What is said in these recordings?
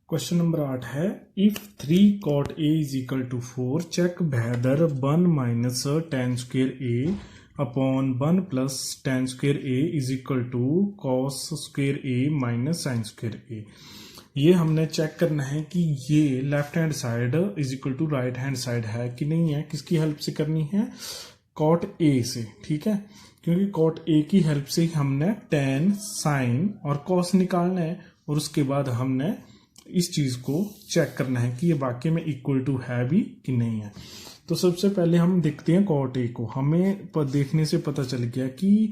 Question number 8 है if 3 cot a is equal to 4 check whether 1 minus tan square a upon 1 plus tan square a is equal to cos square a minus sin square a। ये हमने check करना है कि ये left hand side is equal to right hand side है कि नहीं है। किसकी हेल्प से करनी है? cot a से, ठीक है, क्योंकि cot a की हेल्प से हमने tan sin और cos निकालना है और उसके बाद हमने इस चीज को चेक करना है कि ये वाकई में इक्वल टू है भी कि नहीं है। तो सबसे पहले हम देखते हैं cot a को। हमें देखने से पता चल गया कि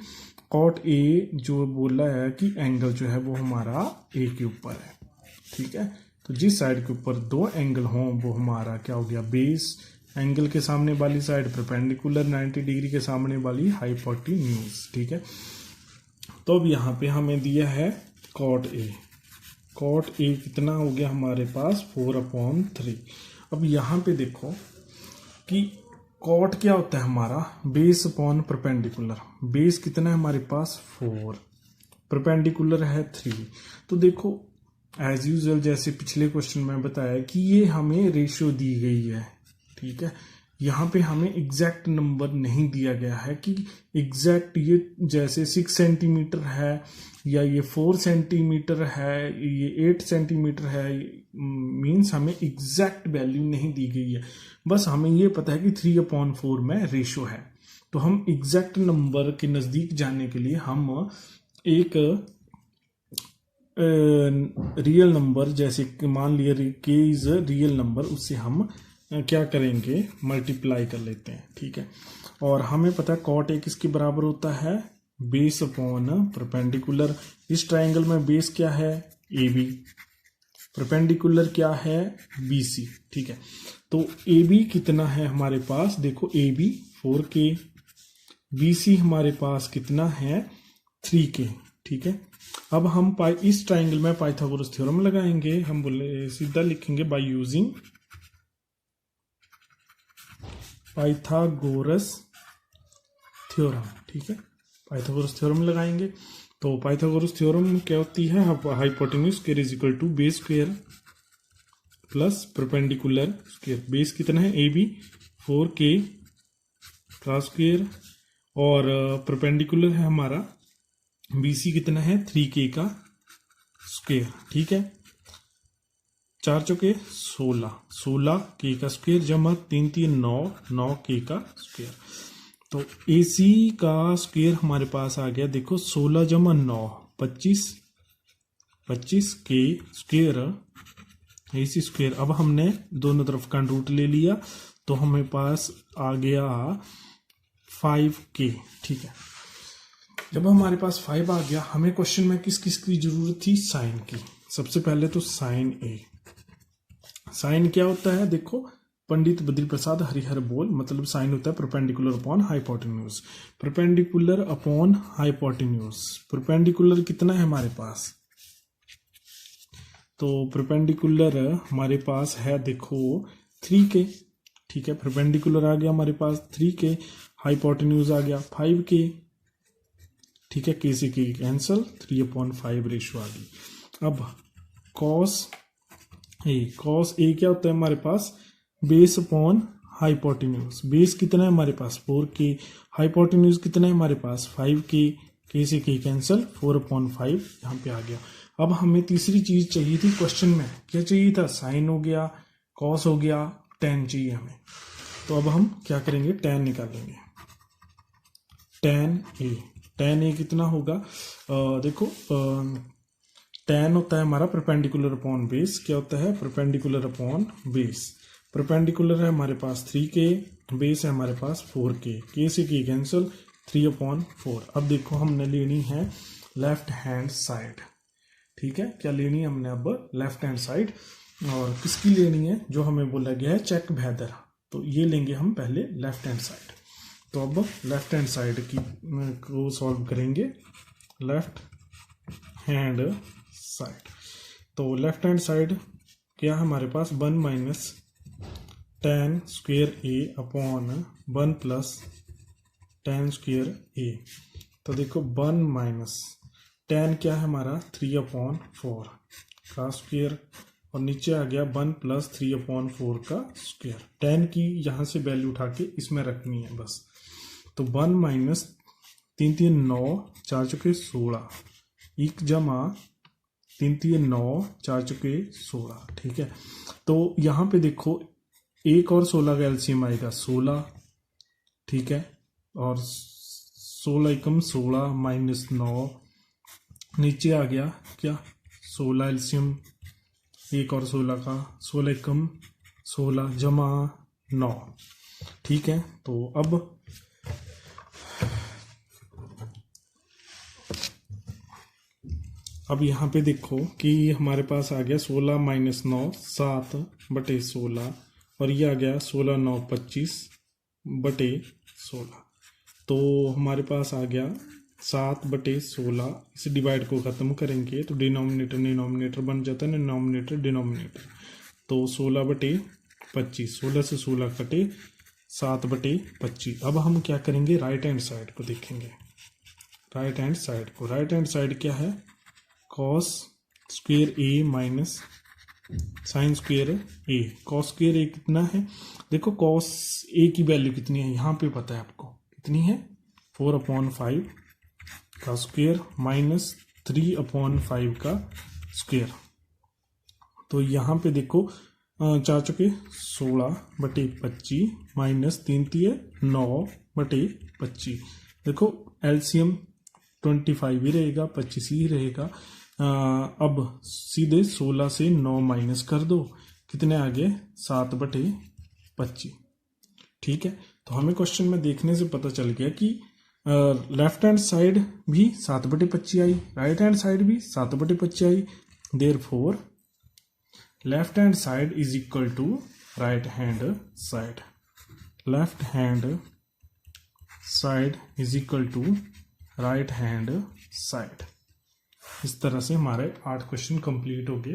cot a जो बोला है कि एंगल जो है वो हमारा a के ऊपर है, ठीक है। तो जिस साइड के ऊपर दो एंगल हों वो हमारा क्या हो गया? बेस। एंगल के सामने वाली साइड परपेंडिकुलर, 90 डिग्री के सामने वाली हाइपोटेन्यूज, ठीक है। तो अब यहाँ पे हमें दिया है cot a। cot a कितना हो गया हमारे पास? 4/3। अब यहाँ पे देखो कि cot क्या होता है हमारा? Base upon perpendicular. बेस कितना है हमारे पास? 4, परपेंडिकुलर है 3। तो देखो एज यूजुअल जैसे पिछले क्वेश्चन में बताया कि ये हमें रेशियो दी गई है, ठीक है। यहाँ पे हमें एग्जैक्ट नंबर नहीं दिया गया है कि एग्जैक्ट ये जैसे 6 सेंटीमीटर है या ये 4 सेंटीमीटर है, ये 8 सेंटीमीटर है। मीन्स हमें एग्जैक्ट वैल्यू नहीं दी गई है, बस हमें ये पता है कि 3/4 में रेशियो है। तो हम एग्जैक्ट नंबर के नज़दीक जाने के लिए हम एक रियल नंबर जैसे मान लिया k इज रियल नंबर, उससे हम क्या करेंगे? मल्टीप्लाई कर लेते हैं, ठीक है। और हमें पता है cot a किसके बराबर होता है? Base upon perpendicular. इस ट्राइंगल में बेस क्या है? AB, परपेंडिकुलर क्या है? BC, ठीक है। तो AB कितना है हमारे पास? देखो AB 4k, BC हमारे पास कितना है? 3k, ठीक है। अब हम इस ट्राइंगल में पाइथागोरस थ्योरम लगाएंगे। हम बोले सीधा लिखेंगे बाय यूजिंग पाइथागोरस थ्योरम, ठीक है। पाइथागोरस थ्योरम लगाएंगे तो पाइथागोरस थ्योरम क्या होती है? Hypotenuse square is equal to base square plus perpendicular square. Base कितना है? AB 4k का स्क्वायर और परपेंडिकुलर है हमारा BC कितना है? 3k का स्क्वायर, ठीक है। 4 चौके 16, 16k का स्क्वायर जमा 3 3 9, 9k का स्क्वायर। तो AC का स्क्वायर हमारे पास आ गया, देखो 16 जमा 9 25, 25k स्क्वायर AC स्क्वायर। अब हमने दोनों तरफ का रूट ले लिया तो हमें पास आ गया 5k, ठीक है। जब हमारे पास 5 आ गया, हमें क्वेश्चन में किस किस की जरूरत थी? साइन की। सबसे पहले तो साइन A। साइन क्या होता है? देखो पंडित बद्री प्रसाद हरिहर बोल, मतलब साइन होता है perpendicular upon hypotenuse. Perpendicular upon hypotenuse, perpendicular कितना है हमारे पास? तो परपेंडिकुलर हमारे पास है देखो 3k, ठीक है। परपेंडिकुलर आ गया हमारे पास 3k, हाइपोटेन्यूज आ गया 5k, ठीक है। k से k कैंसल, 3/5 रेशियो आ गई। अब cos a क्या होता है हमारे पास? Base upon hypotenuse. बेस कितना है हमारे पास? 4k, हाइपोटेन्यूज कितना है हमारे पास? 5k, k से k कैंसल, 4/5 यहाँ पे आ गया। अब हमें तीसरी चीज चाहिए थी क्वेश्चन में। क्या चाहिए था? साइन हो गया, कॉस हो गया, tan चाहिए हमें। तो अब हम क्या करेंगे? tan निकालेंगे। tan a कितना होगा? देखो tan होता है हमारा परपेंडिकुलर अपॉन बेस। क्या होता है? Perpendicular upon base. परपेंडिकुलर है हमारे पास 3k, बेस है हमारे पास 4k, k से k कैंसल, 3/4। अब देखो हमने लेनी है लेफ्ट हैंड साइड, ठीक है। क्या लेनी है हमने? अब लेफ्ट हैंड साइड। और किसकी लेनी है? जो हमें बोला गया है चेक वेदर। तो ये लेंगे हम पहले लेफ्ट हैंड साइड। तो अब लेफ्ट हैंड साइड की को सॉल्व करेंगे। लेफ्ट हैंड साइड, तो लेफ्ट हैंड साइड क्या है हमारे पास? 1 minus tan square a upon 1 plus tan square a। तो देखो 1 माइनस tan क्या है हमारा? 3/4 का स्क्वेयर और नीचे आ गया 1+3/4 का स्क्वायर। 10 की यहाँ से वैल्यू उठा के इसमें रखनी है बस। तो 1 माइनस 3 3 9 4 चुके 16 1 जमा 3 3 9 4 चुके 16। ठीक है, तो यहाँ पे देखो 1 और 16 का एलसीएम आएगा 16। ठीक है, और 16 एकम 16 माइनस 9, नीचे आ गया क्या 16 एलसीएम 1 और 16 का, 16 एकम 16 जमा 9। ठीक है, तो अब यहाँ पे देखो कि हमारे पास आ गया 16 माइनस 9 7/16, और ये आ गया 16 9 25/16। तो हमारे पास आ गया 7/16। इस डिवाइड को ख़त्म करेंगे तो डिनोमिनेटर डिनोमिनेटर बन जाता है, डिनोमिनेटर डिनोमिनेटर। तो 16/25, 16 से 16 कटे 7/25। अब हम क्या करेंगे, राइट हैंड साइड को देखेंगे। राइट हैंड साइड क्या है, कॉस स्क्वेयर ए माइनस साइन स्क्वेयर ए। कॉस स्क्वेयर ए कितना है, देखो कॉस ए की वैल्यू कितनी है यहाँ पे पता है आपको, कितनी है 4/5 का स्क्वेयर माइनस 3/5 का स्क्वेयर। तो यहाँ पे देखो 4 चुके 16/25 माइनस 3 3 9/25। देखो एलसीएम 25 ही रहेगा, 25 ही रहेगा। अब सीधे 16 से 9 माइनस कर दो, कितने आ गए 7/25। ठीक है, तो हमें क्वेश्चन में देखने से पता चल गया कि लेफ्ट हैंड साइड भी 7/25 आई, राइट हैंड साइड भी 7/25 आई। Therefore left hand side is equal to right hand side. Left hand side is equal to right hand side. इस तरह से हमारे 8 क्वेश्चन कंप्लीट हो गए।